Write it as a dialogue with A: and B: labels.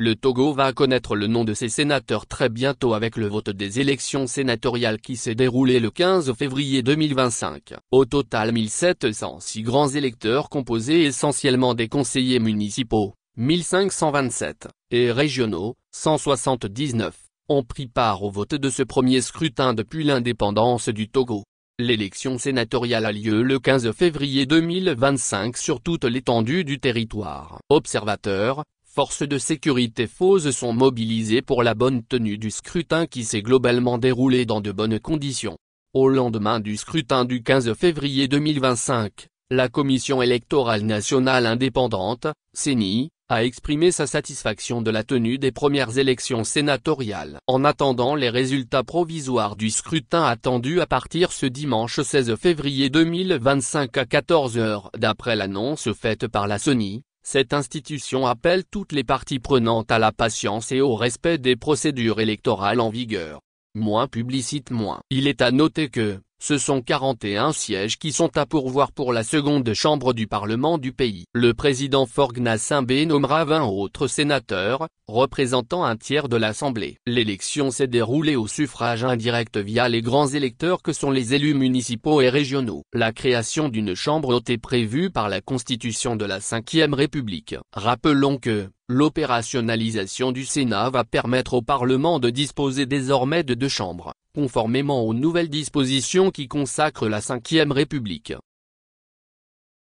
A: Le Togo va connaître le nom de ses sénateurs très bientôt avec le vote des élections sénatoriales qui s'est déroulé le 15 février 2025. Au total 1706 grands électeurs composés essentiellement des conseillers municipaux, 1527, et régionaux, 179, ont pris part au vote de ce premier scrutin depuis l'indépendance du Togo. L'élection sénatoriale a lieu le 15 février 2025 sur toute l'étendue du territoire. Observateurs, forces de sécurité FOSE sont mobilisés pour la bonne tenue du scrutin qui s'est globalement déroulé dans de bonnes conditions. Au lendemain du scrutin du 15 février 2025, la Commission électorale nationale indépendante, CENI, a exprimé sa satisfaction de la tenue des premières élections sénatoriales. En attendant les résultats provisoires du scrutin attendu à partir ce dimanche 16 février 2025 à 14 h d'après l'annonce faite par la CENI, cette institution appelle toutes les parties prenantes à la patience et au respect des procédures électorales en vigueur. Moins publicite moins. Il est à noter que, ce sont 41 sièges qui sont à pourvoir pour la seconde chambre du Parlement du pays. Le président Faure Gnassingbé nommera 20 autres sénateurs, représentant un tiers de l'Assemblée. L'élection s'est déroulée au suffrage indirect via les grands électeurs que sont les élus municipaux et régionaux. La création d'une chambre haute est prévue par la Constitution de la Ve République. Rappelons que l'opérationnalisation du Sénat va permettre au Parlement de disposer désormais de 2 chambres, conformément aux nouvelles dispositions qui consacrent la Ve République.